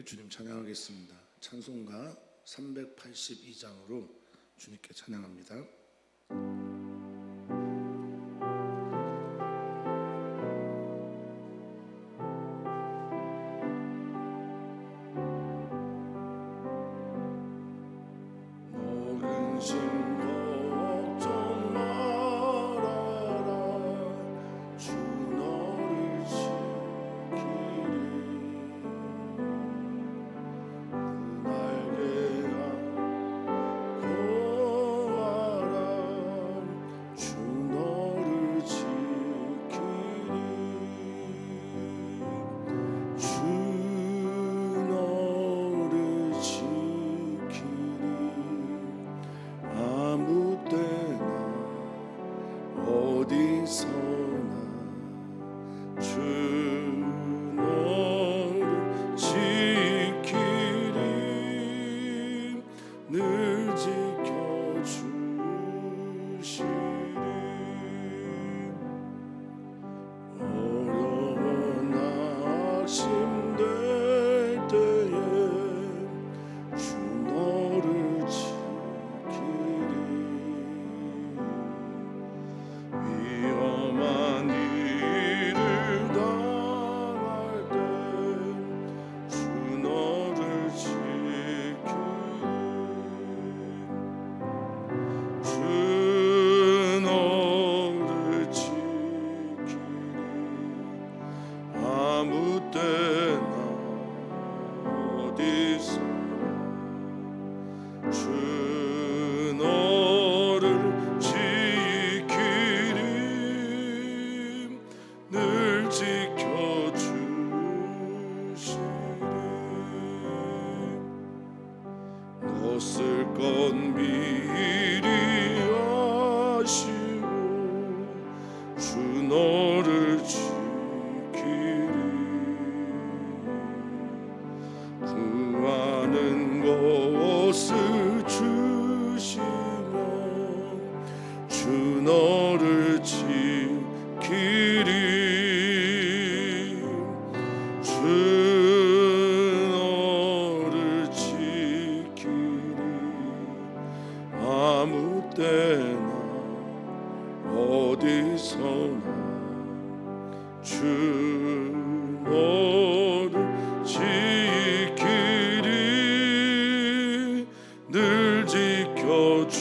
주님 찬양하겠습니다. 찬송가 382장으로 주님께 찬양합니다. 없을 건 미리 아시고 주 너를 지키리 구하는 것을 주시며 주 너를 지키리 아무 때나 어디서나 주 너를 지키리 늘 지켜주시리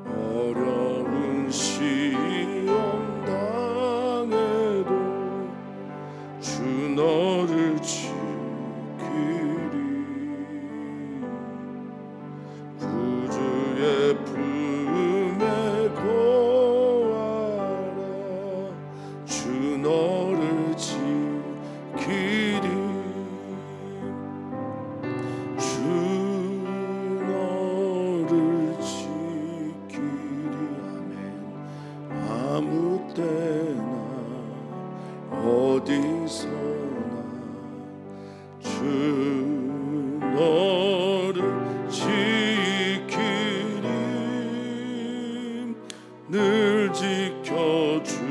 어려운 시험 당해도 주 너를 구주의 품에 거하라 주 너를 지키리 주 너를 지키리 아멘 아무 때나 어디서나 주 너를 지키리 늘 지켜주시리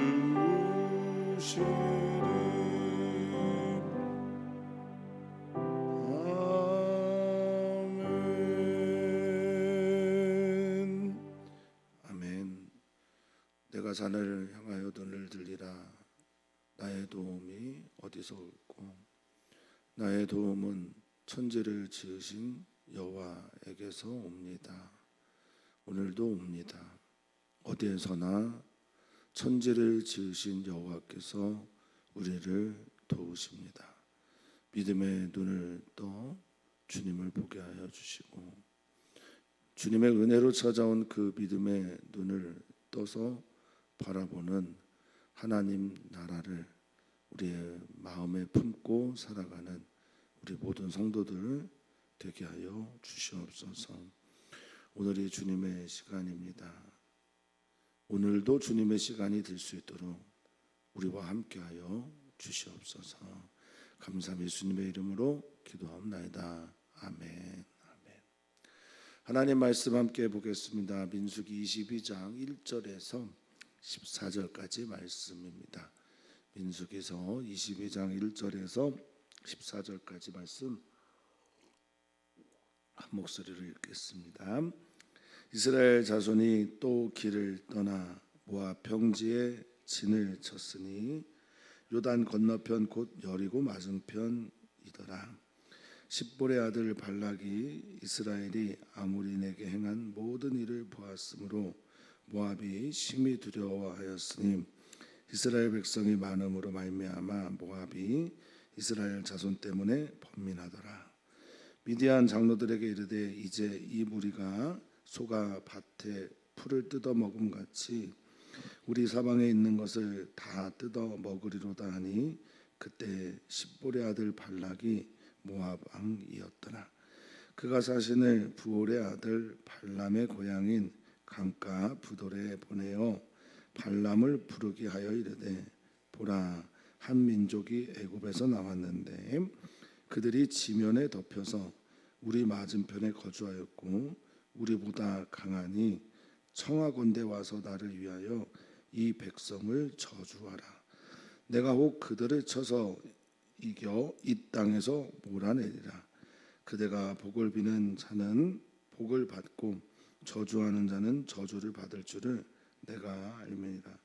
아멘 아멘. 내가 자네를 향하여 눈을 들리라. 나의 도움이 어디서 올고 나의 도움은 천지를 지으신 여호와에게서 옵니다. 오늘도 옵니다. 어디에서나 천지를 지으신 여호와께서 우리를 도우십니다. 믿음의 눈을 떠 주님을 보게 하여 주시고 주님의 은혜로 찾아온 그 믿음의 눈을 떠서 바라보는 하나님 나라를 우리의 마음에 품고 살아가는 우리 모든 성도들 되게 하여 주시옵소서. 오늘이 주님의 시간입니다. 오늘도 주님의 시간이 될 수 있도록 우리와 함께하여 주시옵소서. 감사함 예수님의 이름으로 기도하옵나이다. 아멘. 하나님 말씀 함께 보겠습니다. 민수기 22장 1절에서 14절까지 말씀입니다. 민수기서 22장 1절에서 14절까지 말씀 한 목소리로 읽겠습니다. 이스라엘 자손이 또 길을 떠나 모압 평지에 진을 쳤으니 요단 건너편 곧 여리고 맞은편이더라. 십볼의 아들 발락이 이스라엘이 아모리에게 행한 모든 일을 보았으므로 모압이 심히 두려워하였으니 이스라엘 백성이 많음으로 말미암아 모압이 이스라엘 자손 때문에 번민하더라. 미디안 장로들에게 이르되 이제 이 무리가 소가 밭에 풀을 뜯어 먹음 같이 우리 사방에 있는 것을 다 뜯어 먹으리로다 하니 그때 십볼의 아들 발락이 모압 왕이었더라. 그가 자신을 부올의 아들 발람의 고향인 강가 부돌에 보내어 발람을 부르게 하여 이르되 보라 한 민족이 애굽에서 나왔는데 그들이 지면에 덮여서 우리 맞은편에 거주하였고 우리보다 강하니 청하건대 와서 나를 위하여 이 백성을 저주하라. 내가 혹 그들을 쳐서 이겨 이 땅에서 몰아내리라. 그대가 복을 비는 자는 복을 받고 저주하는 자는 저주를 받을 줄을 내가 알미니라.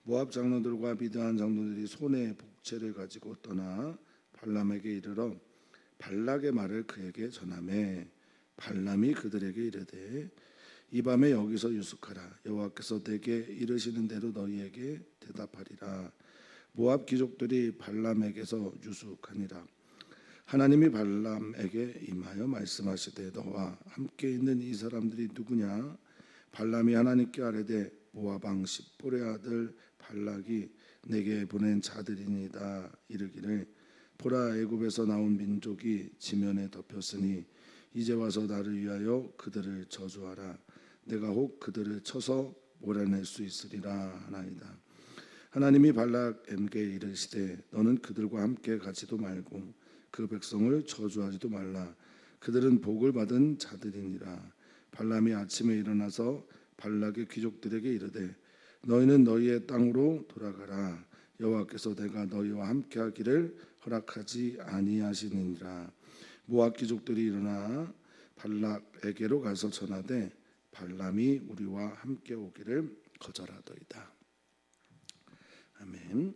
모압 장로들과 미드안 장로들이 손에 복채를 가지고 떠나 발람에게 이르러 발락의 말을 그에게 전하매 발람이 그들에게 이르되 이 밤에 여기서 유숙하라. 여호와께서 내게 이르시는 대로 너희에게 대답하리라. 모압 귀족들이 발람에게서 유숙하니라. 하나님이 발람에게 임하여 말씀하시되 너와 함께 있는 이 사람들이 누구냐? 발람이 하나님께 아뢰되 모압 왕 십볼의 아들 발락이 내게 보낸 자들이니이다. 이르기를 보라 애굽에서 나온 민족이 지면에 덮였으니 이제 와서 나를 위하여 그들을 저주하라. 내가 혹 그들을 쳐서 몰아낼 수 있으리라 하나이다. 하나님이 발락에게 이르시되 너는 그들과 함께 가지도 말고 그 백성을 저주하지도 말라. 그들은 복을 받은 자들이니라. 발람이 아침에 일어나서 발락의 귀족들에게 이르되 너희는 너희의 땅으로 돌아가라. 여호와께서 내가 너희와 함께하기를 허락하지 아니하시느니라. 모압 귀족들이 일어나 발락에게로 가서 전하되 발람이 우리와 함께 오기를 거절하더이다. 아멘.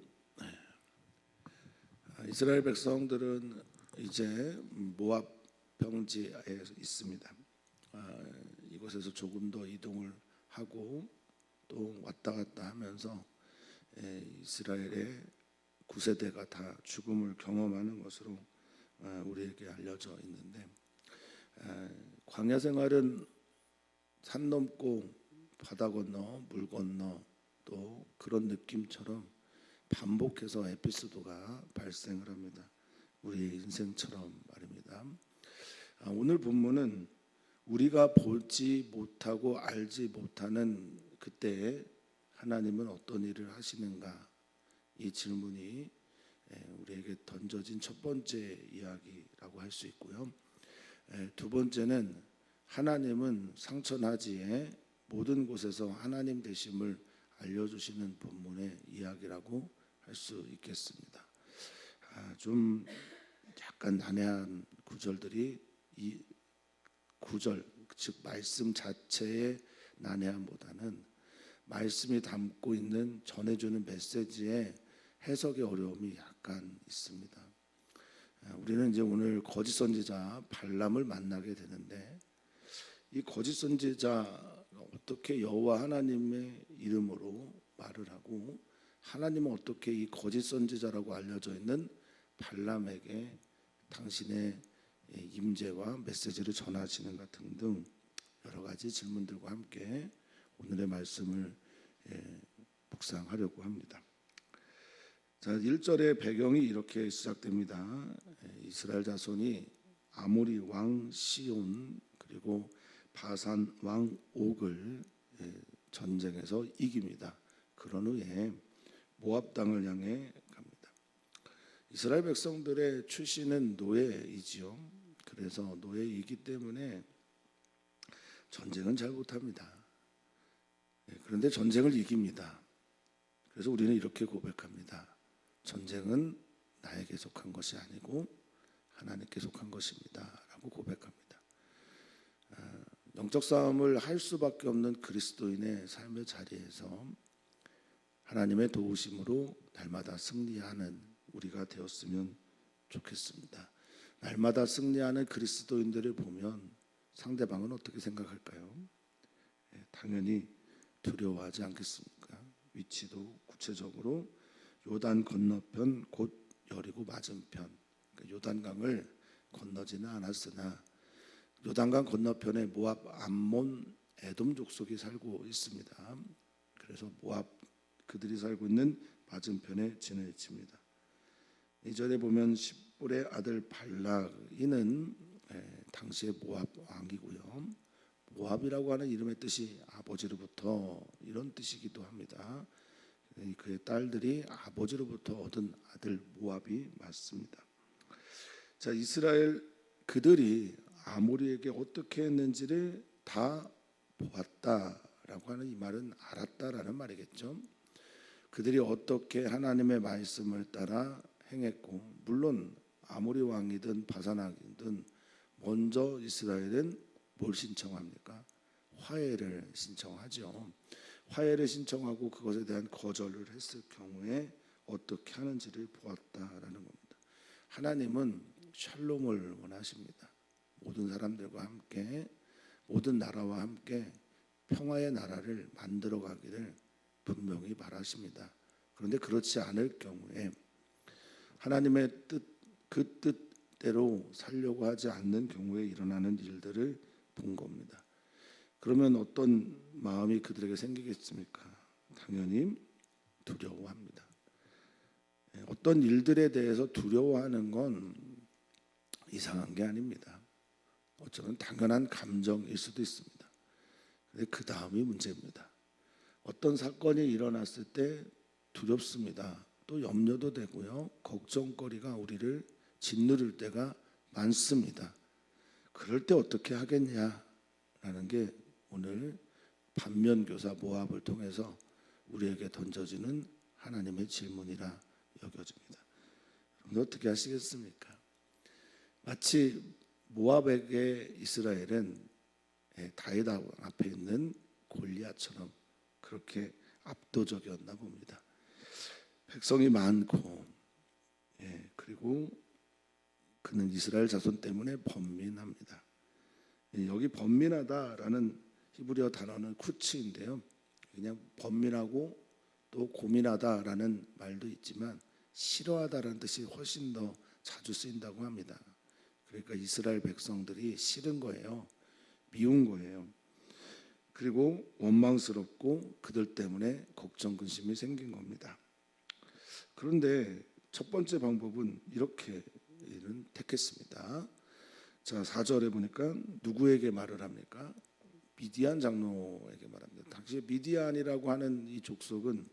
이스라엘 백성들은 이제 모압 평지에 있습니다. 이곳에서 조금 더 이동을 하고 또 왔다 갔다 하면서 이스라엘의 9세대가 다 죽음을 경험하는 것으로 우리에게 알려져 있는데 광야 생활은 산 넘고 바다 건너 물 건너 또 그런 느낌처럼 반복해서 에피소드가 발생을 합니다. 우리의 인생처럼 말입니다. 오늘 본문은 우리가 보지 못하고 알지 못하는 그때에 하나님은 어떤 일을 하시는가, 이 질문이 우리에게 던져진 첫 번째 이야기라고 할 수 있고요. 두 번째는 하나님은 상처나지의 모든 곳에서 하나님 되심을 알려주시는 본문의 이야기라고 할 수 있겠습니다. 좀 약간 난해한 구절들이 이 구절, 즉 말씀 자체의 난해함보다는 말씀이 담고 있는 전해주는 메시지의 해석의 어려움이 약간 있습니다. 우리는 이제 오늘 거짓 선지자 발람을 만나게 되는데 이 거짓 선지자가 어떻게 여호와 하나님의 이름으로 말을 하고 하나님은 어떻게 이 거짓 선지자라고 알려져 있는 발람에게 당신의 임재와 메시지를 전하시는가 등등 여러 가지 질문들과 함께 오늘의 말씀을 묵상하려고 합니다. 자, 1절의 배경이 이렇게 시작됩니다. 이스라엘 자손이 아모리 왕 시온 그리고 바산 왕 옥을 전쟁에서 이깁니다. 그런 후에 모압 땅을 향해 갑니다. 이스라엘 백성들의 출신은 노예이지요. 그래서 노예이기 때문에 전쟁은 잘 못합니다. 그런데 전쟁을 이깁니다. 그래서 우리는 이렇게 고백합니다. 전쟁은 나에게 속한 것이 아니고 하나님께 속한 것입니다라고 고백합니다. 영적 싸움을 할 수밖에 없는 그리스도인의 삶의 자리에서 하나님의 도우심으로 날마다 승리하는 우리가 되었으면 좋겠습니다. 날마다 승리하는 그리스도인들을 보면 상대방은 어떻게 생각할까요? 당연히 두려워하지 않겠습니까? 위치도 구체적으로 요단 건너편 곧 여리고 맞은편, 요단강을 건너지는 않았으나 요단강 건너편에 모압, 암몬, 에돔 족속이 살고 있습니다. 그래서 모압 그들이 살고 있는 맞은편에 진을 칩니다. 이절에 보면 십볼의 아들 발락이는 당시의 모압 왕이고요. 모압이라고 하는 이름의 뜻이 아버지로부터 이런 뜻이기도 합니다. 그의 딸들이 아버지로부터 얻은 아들 모압이 맞습니다. 자, 이스라엘 그들이 아모리에게 어떻게 했는지를 다 보았다라고 하는 이 말은 알았다라는 말이겠죠. 그들이 어떻게 하나님의 말씀을 따라 행했고, 물론 아모리 왕이든 바산 왕이든 먼저 이스라엘은 뭘 신청합니까? 화해를 신청하죠. 화해를 신청하고 그것에 대한 거절을 했을 경우에 어떻게 하는지를 보았다라는 겁니다. 하나님은 샬롬을 원하십니다. 모든 사람들과 함께, 모든 나라와 함께 평화의 나라를 만들어 가기를 분명히 바라십니다. 그런데 그렇지 않을 경우에 하나님의 그 뜻대로 살려고 하지 않는 경우에 일어나는 일들을 본 겁니다. 그러면 어떤 마음이 그들에게 생기겠습니까? 당연히 두려워합니다. 어떤 일들에 대해서 두려워하는 건 이상한 게 아닙니다. 어쩌면 당연한 감정일 수도 있습니다. 그런데 그 다음이 문제입니다. 어떤 사건이 일어났을 때 두렵습니다. 또 염려도 되고요. 걱정거리가 우리를 짓누를 때가 많습니다. 그럴 때 어떻게 하겠냐라는 게 오늘 반면교사 모압을 통해서 우리에게 던져지는 하나님의 질문이라 여겨집니다. 여러분 어떻게 하시겠습니까? 마치 모압에게 이스라엘은 다윗 앞에 있는 골리앗처럼 그렇게 압도적이었나 봅니다. 백성이 많고, 그리고 그는 이스라엘 자손 때문에 번민합니다. 여기 번민하다라는 히브리어 단어는 쿠치인데요. 그냥 번민하고 또 고민하다라는 말도 있지만 싫어하다라는 뜻이 훨씬 더 자주 쓰인다고 합니다. 그러니까 이스라엘 백성들이 싫은 거예요. 미운 거예요. 그리고 원망스럽고 그들 때문에 걱정 근심이 생긴 겁니다. 그런데 첫 번째 방법은 이렇게 택했습니다. 자, 4절에 보니까 누구에게 말을 합니까? 미디안 장로에게 말합니다. 당시 미디안이라고 하는 이 족속은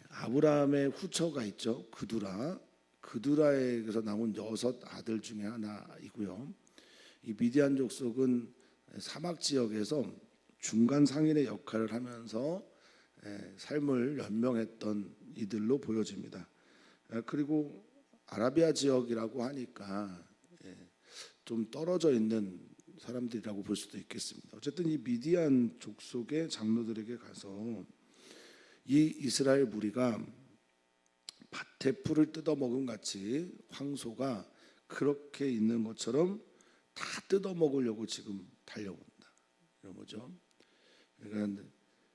아브라함의 후처가 있죠. 그두라에게서 나온 6 아들 중에 하나이고요. 이 미디안 족속은 사막 지역에서 중간 상인의 역할을 하면서 삶을 연명했던 이들로 보여집니다. 그리고 아라비아 지역이라고 하니까 좀 떨어져 있는 사람들이라고 볼 수도 있겠습니다. 어쨌든 이 미디안 족속의 장로들에게 가서 이 이스라엘 무리가 밭에 풀을 뜯어먹은 같이 황소가 그렇게 있는 것처럼 다 뜯어먹으려고 지금 달려온다 이런 거죠. 그러니까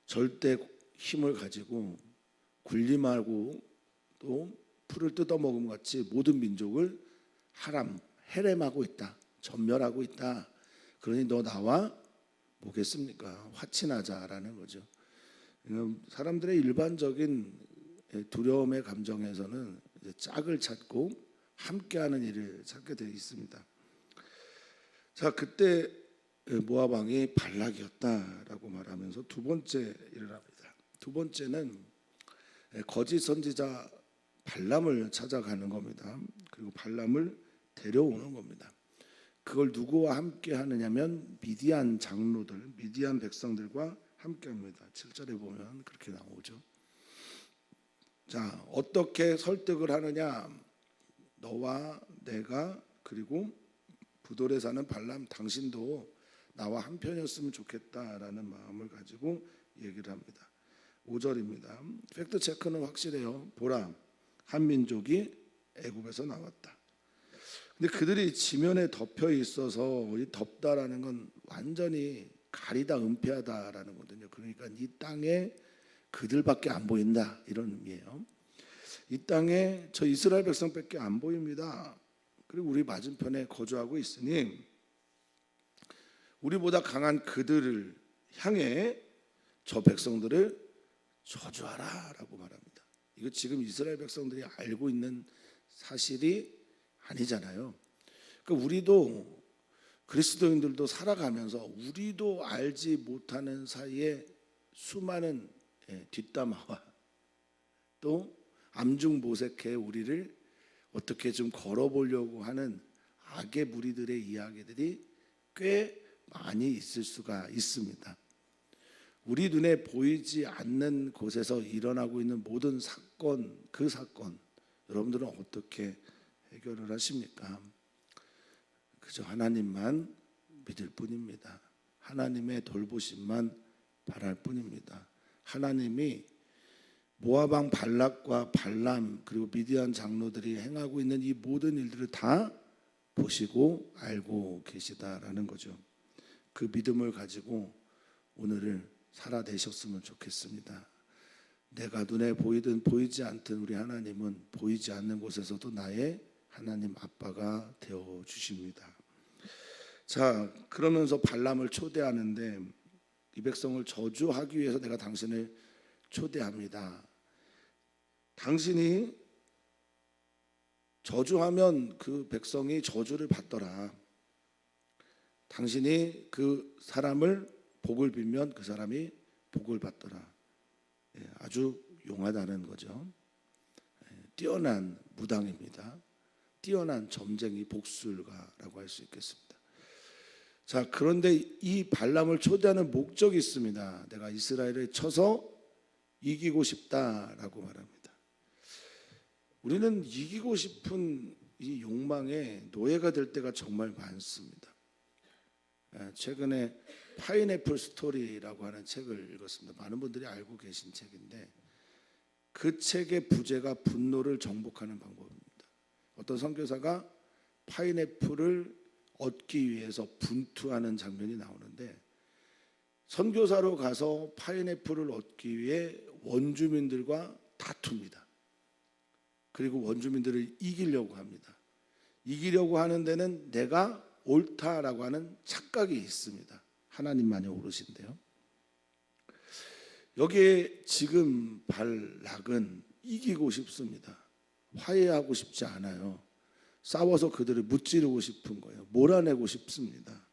절대 힘을 가지고 군림하고 또 풀을 뜯어먹은 같이 모든 민족을 헤렘하고 있다. 전멸하고 있다. 그러니 너 나와 뭐겠습니까? 화친하자라는 거죠. 사람들의 일반적인 두려움의 감정에서는 이제 짝을 찾고 함께하는 일을 찾게 되어 있습니다. 자, 그때 모압 왕이 발락이었다라고 말하면서 두 번째 일을 합니다. 두 번째는 거짓 선지자 발람을 찾아가는 겁니다. 그리고 발람을 데려오는 겁니다. 그걸 누구와 함께 하느냐면 미디안 장로들, 미디안 백성들과 함께 합니다. 7절에 보면 그렇게 나오죠. 자, 어떻게 설득을 하느냐? 너와 내가 그리고 부돌에 사는 발람 당신도 나와 한편이었으면 좋겠다라는 마음을 가지고 얘기를 합니다. 5절입니다. 팩트 체크는 확실해요. 보라, 한 민족이 애굽에서 나왔다. 근데 그들이 지면에 덮여 있어서 이 덮다라는 건 완전히 가리다, 은폐하다라는 거거든요. 그러니까 이 땅에 그들밖에 안 보인다 이런 의미예요. 이 땅에 저 이스라엘 백성밖에 안 보입니다. 그리고 우리 맞은편에 거주하고 있으니 우리보다 강한 그들을 향해 저 백성들을 저주하라라고 말합니다. 이거 지금 이스라엘 백성들이 알고 있는 사실이 아니잖아요. 그러니까 우리도 그리스도인들도 살아가면서 우리도 알지 못하는 사이에 수많은 뒷담화와 또 암중모색해 우리를 어떻게 좀 걸어보려고 하는 악의 무리들의 이야기들이 꽤 많이 있을 수가 있습니다. 우리 눈에 보이지 않는 곳에서 일어나고 있는 모든 사건, 그 사건 여러분들은 어떻게 해결을 하십니까? 그저 하나님만 믿을 뿐입니다. 하나님의 돌보심만 바랄 뿐입니다. 하나님이 모압 왕 발락과 발람 그리고 미디안 장로들이 행하고 있는 이 모든 일들을 다 보시고 알고 계시다라는 거죠. 그 믿음을 가지고 오늘을 살아내셨으면 좋겠습니다. 내가 눈에 보이든 보이지 않든 우리 하나님은 보이지 않는 곳에서도 나의 하나님 아빠가 되어 주십니다. 자, 그러면서 발람을 초대하는데 이 백성을 저주하기 위해서 내가 당신을 초대합니다. 당신이 저주하면 그 백성이 저주를 받더라. 당신이 그 사람을 복을 빌면 그 사람이 복을 받더라. 아주 용하다는 거죠. 뛰어난 무당입니다. 뛰어난 점쟁이 복술가라고 할 수 있겠습니다. 자, 그런데 이 발람을 초대하는 목적이 있습니다. 내가 이스라엘을 쳐서 이기고 싶다라고 말합니다. 우리는 이기고 싶은 이 욕망에 노예가 될 때가 정말 많습니다. 최근에 파인애플 스토리라고 하는 책을 읽었습니다. 많은 분들이 알고 계신 책인데 그 책의 부제가 분노를 정복하는 방법입니다. 어떤 선교사가 파인애플을 얻기 위해서 분투하는 장면이 나오는데 선교사로 가서 파인애플을 얻기 위해 원주민들과 다툽니다. 그리고 원주민들을 이기려고 합니다. 이기려고 하는 데는 내가 옳다라고 하는 착각이 있습니다. 하나님만이 옳으신데요. 여기에 지금 발락은 이기고 싶습니다. 화해하고 싶지 않아요. 싸워서 그들을 무찌르고 싶은 거예요. 몰아내고 싶습니다.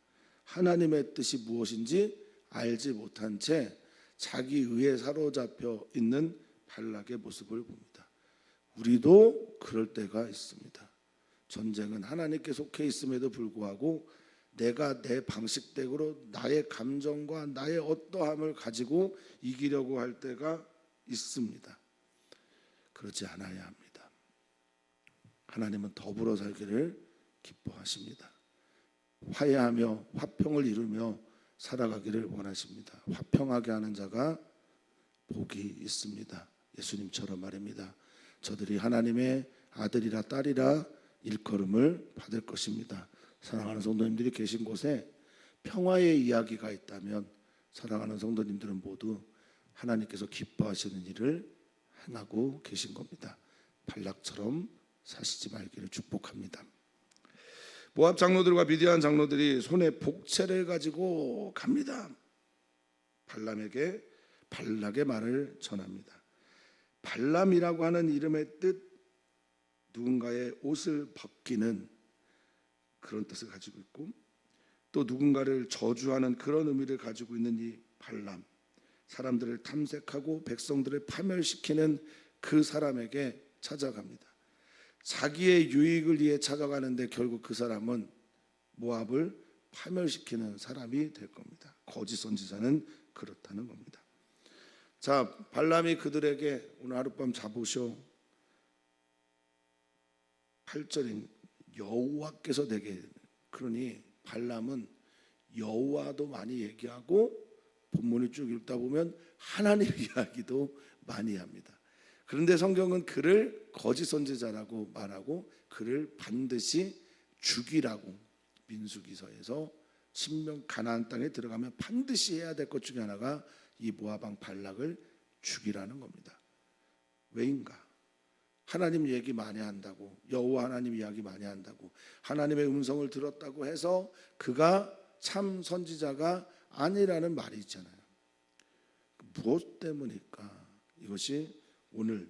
하나님의 뜻이 무엇인지 알지 못한 채 자기 의에 사로잡혀 있는 발락의 모습을 봅니다. 우리도 그럴 때가 있습니다. 전쟁은 하나님께 속해 있음에도 불구하고 내가 내 방식대로 나의 감정과 나의 어떠함을 가지고 이기려고 할 때가 있습니다. 그렇지 않아야 합니다. 하나님은 더불어 살기를 기뻐하십니다. 화해하며 화평을 이루며 살아가기를 원하십니다. 화평하게 하는 자가 복이 있습니다. 예수님처럼 말입니다. 저들이 하나님의 아들이라 딸이라 일컬음을 받을 것입니다. 사랑하는 성도님들이 계신 곳에 평화의 이야기가 있다면 사랑하는 성도님들은 모두 하나님께서 기뻐하시는 일을 행하고 계신 겁니다. 발락처럼 사시지 말기를 축복합니다. 모압 장로들과 미디안 장로들이 손에 복채를 가지고 갑니다. 발람에게 발락의 말을 전합니다. 발람이라고 하는 이름의 뜻, 누군가의 옷을 벗기는 그런 뜻을 가지고 있고 또 누군가를 저주하는 그런 의미를 가지고 있는 이 발람, 사람들을 탐색하고 백성들을 파멸시키는 그 사람에게 찾아갑니다. 자기의 유익을 위해 찾아가는데 결국 그 사람은 모압을 파멸시키는 사람이 될 겁니다. 거짓 선지자는 그렇다는 겁니다. 자, 발람이 그들에게 오늘 하룻밤 자보쇼. 8절인 여호와께서 내게, 그러니 발람은 여호와도 많이 얘기하고 본문을 쭉 읽다 보면 하나님 이야기도 많이 합니다. 그런데 성경은 그를 거짓 선지자라고 말하고 그를 반드시 죽이라고, 민수기서에서 신명 가나안 땅에 들어가면 반드시 해야 될 것 중에 하나가 이 모압 왕 발락을 죽이라는 겁니다. 왜인가? 하나님 얘기 많이 한다고, 여호와 하나님 이야기 많이 한다고, 하나님의 음성을 들었다고 해서 그가 참 선지자가 아니라는 말이 있잖아요. 무엇 때문일까? 이것이 오늘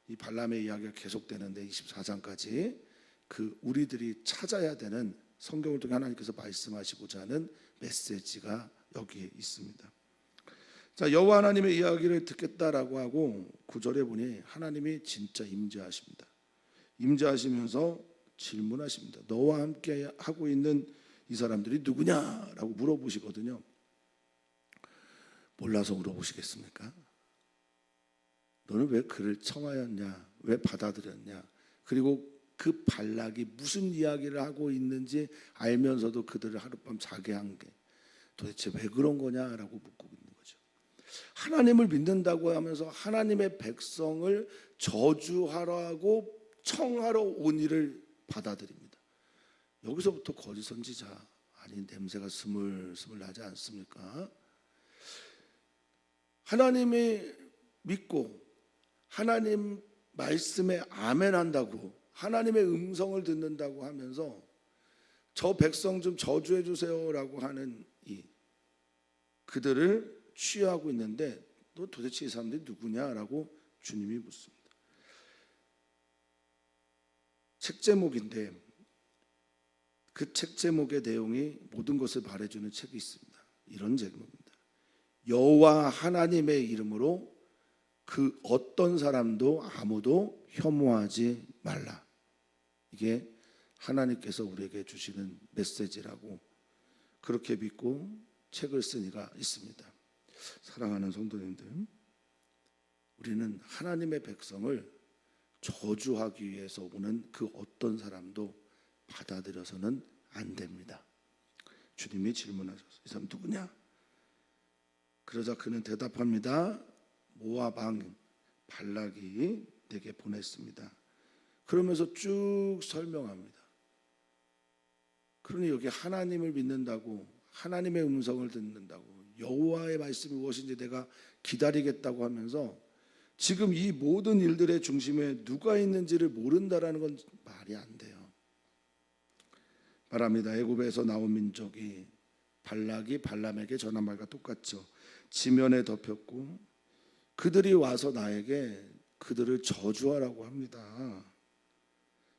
이 발람의 이야기가 계속되는데 24장까지 그 우리들이 찾아야 되는, 성경을 통해 하나님께서 말씀하시고자 하는 메시지가 여기에 있습니다. 자, 여호와 하나님의 이야기를 듣겠다라고 하고 9절에 보니 하나님이 진짜 임재하십니다. 임재하시면서 질문하십니다. 너와 함께 하고 있는 이 사람들이 누구냐라고 물어보시거든요. 몰라서 물어보시겠습니까? 너는 왜 그를 청하였냐? 왜 받아들였냐? 그리고 그 발락이 무슨 이야기를 하고 있는지 알면서도 그들을 하룻밤 자게 한 게 도대체 왜 그런 거냐라고 묻고 있는 거죠. 하나님을 믿는다고 하면서 하나님의 백성을 저주하라고 청하러 온 이를 받아들입니다. 여기서부터 거짓 선지자 아닌 냄새가 스물스물 나지 않습니까? 하나님이 믿고 하나님 말씀에 아멘한다고, 하나님의 음성을 듣는다고 하면서 저 백성 좀 저주해 주세요라고 하는 이 그들을 취하고 있는데 너 도대체 이 사람들이 누구냐라고 주님이 묻습니다. 책 제목인데 그 책 제목의 내용이 모든 것을 말해주는 책이 있습니다. 이런 제목입니다. 여호와 하나님의 이름으로 그 어떤 사람도 아무도 혐오하지 말라. 이게 하나님께서 우리에게 주시는 메시지라고 그렇게 믿고 책을 쓴 이가 있습니다. 사랑하는 성도님들, 우리는 하나님의 백성을 저주하기 위해서 오는 그 어떤 사람도 받아들여서는 안 됩니다. 주님이 질문하셨어요. 이 사람 누구냐? 그러자 그는 대답합니다. 모압 왕 발락이 내게 보냈습니다. 그러면서 쭉 설명합니다. 그러니 여기 하나님을 믿는다고, 하나님의 음성을 듣는다고, 여호와의 말씀이 무엇인지 내가 기다리겠다고 하면서 지금 이 모든 일들의 중심에 누가 있는지를 모른다라는 건 말이 안 돼요. 말합니다. 애굽에서 나온 민족이 발락이 발람에게 전한 말과 똑같죠. 지면에 덮였고 그들이 와서 나에게 그들을 저주하라고 합니다.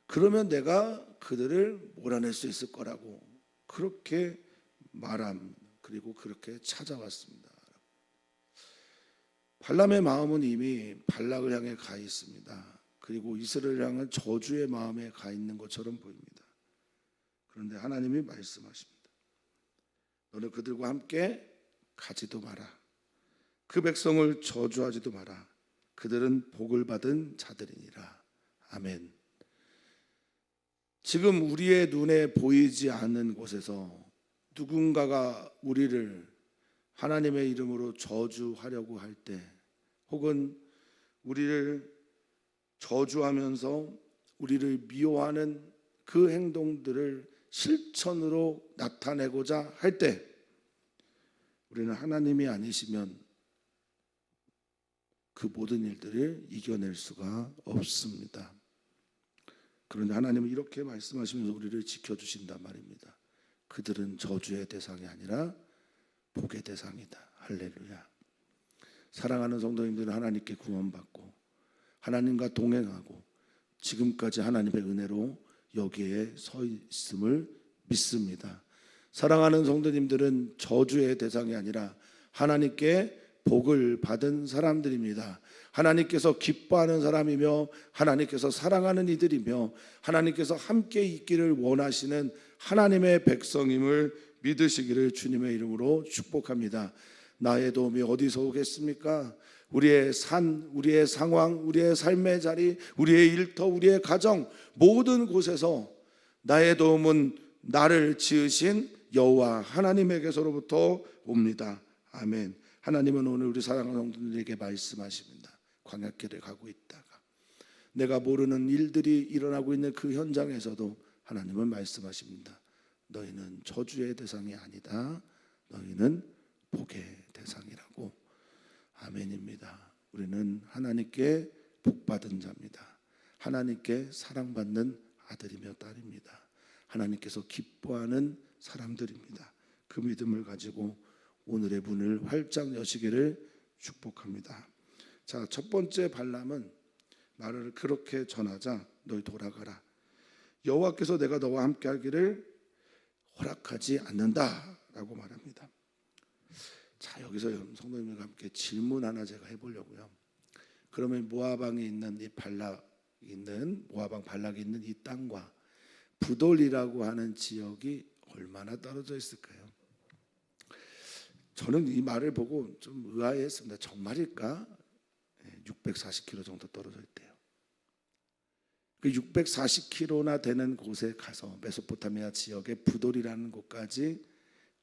그러면 내가 그들을 몰아낼 수 있을 거라고 그렇게 말합니다. 그리고 그렇게 찾아왔습니다. 발람의 마음은 이미 발락을 향해 가 있습니다. 그리고 이스라엘을 향한 저주의 마음에 가 있는 것처럼 보입니다. 그런데 하나님이 말씀하십니다. 너는 그들과 함께 가지도 마라. 그 백성을 저주하지도 마라. 그들은 복을 받은 자들이니라. 아멘. 지금 우리의 눈에 보이지 않는 곳에서 누군가가 우리를 하나님의 이름으로 저주하려고 할 때, 혹은 우리를 저주하면서 우리를 미워하는 그 행동들을 실천으로 나타내고자 할 때, 우리는 하나님이 아니시면 그 모든 일들을 이겨낼 수가 없습니다. 그런데 하나님은 이렇게 말씀하시면서 우리를 지켜주신단 말입니다. 그들은 저주의 대상이 아니라 복의 대상이다. 할렐루야. 사랑하는 성도님들은 하나님께 구원받고 하나님과 동행하고 지금까지 하나님의 은혜로 여기에 서 있음을 믿습니다. 사랑하는 성도님들은 저주의 대상이 아니라 하나님께 복을 받은 사람들입니다. 하나님께서 기뻐하는 사람이며 하나님께서 사랑하는 이들이며 하나님께서 함께 있기를 원하시는 하나님의 백성임을 믿으시기를 주님의 이름으로 축복합니다. 나의 도움이 어디서 오겠습니까? 우리의 산, 우리의 상황, 우리의 삶의 자리, 우리의 일터, 우리의 가정 모든 곳에서 나의 도움은 나를 지으신 여호와 하나님에게서로부터 옵니다. 아멘. 하나님은 오늘 우리 사랑하는 성도들에게 말씀하십니다. 광야길을 가고 있다가 내가 모르는 일들이 일어나고 있는 그 현장에서도 하나님은 말씀하십니다. 너희는 저주의 대상이 아니다. 너희는 복의 대상이라고. 아멘입니다. 우리는 하나님께 복받은 자입니다. 하나님께 사랑받는 아들이며 딸입니다. 하나님께서 기뻐하는 사람들입니다. 그 믿음을 가지고 오늘의 문을 활짝 여시기를 축복합니다. 자, 첫 번째 발람은 말을 그렇게 전하자 너희 돌아가라. 여호와께서 내가 너와 함께 하기를 허락하지 않는다라고 말합니다. 자, 여기서 성도님들과 함께 질문 하나 제가 해보려고요. 그러면 모압왕이 있는 이 모압왕 발락이 있는 이 땅과 부돌이라고 하는 지역이 얼마나 떨어져 있을까요? 저는 이 말을 보고 좀 의아했습니다. 정말일까? 640km 정도 떨어져 있대요. 그 640km나 되는 곳에 가서 메소포타미아 지역의 부돌이라는 곳까지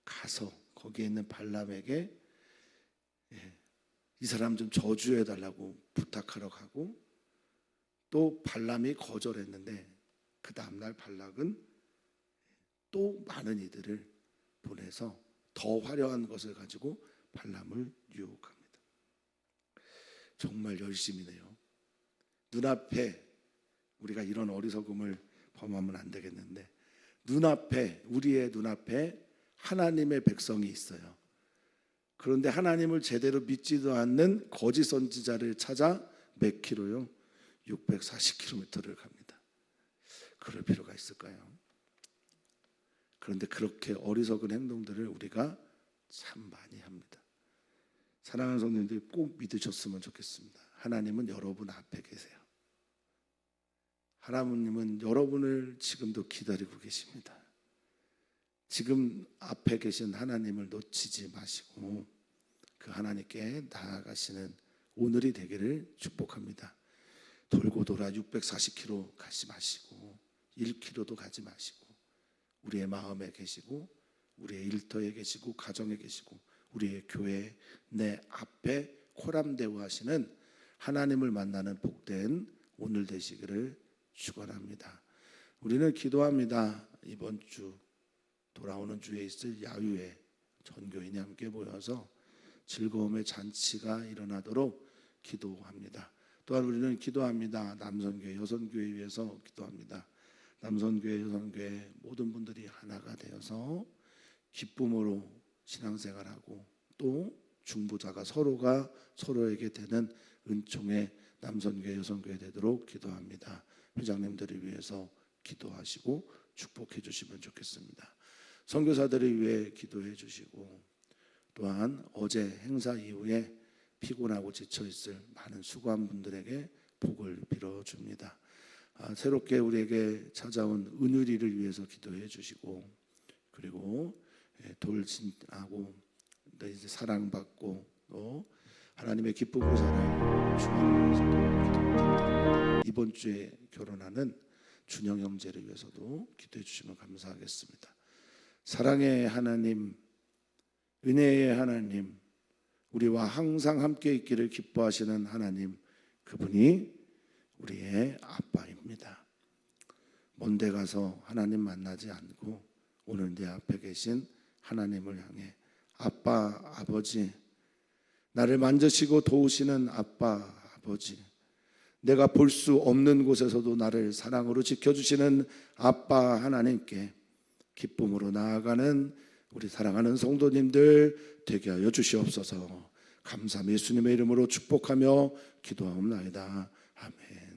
가서 거기에 있는 발람에게 이 사람 좀 저주해 달라고 부탁하러 가고 또 발람이 거절했는데 그 다음날 발락은 또 많은 이들을 보내서 더 화려한 것을 가지고 발람을 유혹합니다. 정말 열심이네요. 눈앞에 우리가 이런 어리석음을 범하면 안 되겠는데 우리의 눈앞에 하나님의 백성이 있어요. 그런데 하나님을 제대로 믿지도 않는 거짓 선지자를 찾아 몇 킬로요? 640km를 갑니다. 그럴 필요가 있을까요? 그런데 그렇게 어리석은 행동들을 우리가 참 많이 합니다. 사랑하는 성도님들이 꼭 믿으셨으면 좋겠습니다. 하나님은 여러분 앞에 계세요. 하나님은 여러분을 지금도 기다리고 계십니다. 지금 앞에 계신 하나님을 놓치지 마시고 그 하나님께 나아가시는 오늘이 되기를 축복합니다. 돌고 돌아 640km 가지 마시고 1km도 가지 마시고 우리의 마음에 계시고 우리의 일터에 계시고 가정에 계시고 우리의 교회 내 앞에 코람대우하시는 하나님을 만나는 복된 오늘 되시기를 축원합니다. 우리는 기도합니다. 이번 주 돌아오는 주에 있을 야유회 전교인이 함께 모여서 즐거움의 잔치가 일어나도록 기도합니다. 또한 우리는 기도합니다. 남선교회, 여선교회 위해서 기도합니다. 남선교회, 여선교회 모든 분들이 하나가 되어서 기쁨으로 신앙생활하고 또 중보자가 서로가 서로에게 되는 은총의 남선교회, 여선교회 되도록 기도합니다. 회장님들을 위해서 기도하시고 축복해 주시면 좋겠습니다. 선교사들을 위해 기도해 주시고 또한 어제 행사 이후에 피곤하고 지쳐 있을 많은 수고한 분들에게 복을 빌어줍니다. 새롭게 우리에게 찾아온 은유리를 위해서 기도해 주시고 그리고 돌진하고 이제 사랑받고 또 하나님의 기쁨으로 살아갈 주님을 위해서도 기도합니다. 이번 주에 결혼하는 준영 형제를 위해서도 기도해 주시면 감사하겠습니다. 사랑의 하나님, 은혜의 하나님, 우리와 항상 함께 있기를 기뻐하시는 하나님, 그분이 우리의 아빠입니다. 먼데 가서 하나님 만나지 않고 오늘 내 앞에 계신 하나님을 향해 아빠, 아버지, 나를 만지시고 도우시는 아빠, 아버지, 내가 볼 수 없는 곳에서도 나를 사랑으로 지켜주시는 아빠 하나님께 기쁨으로 나아가는 우리 사랑하는 성도님들 되게 하여 주시옵소서. 감사함 예수님의 이름으로 축복하며 기도하옵나이다. 아멘.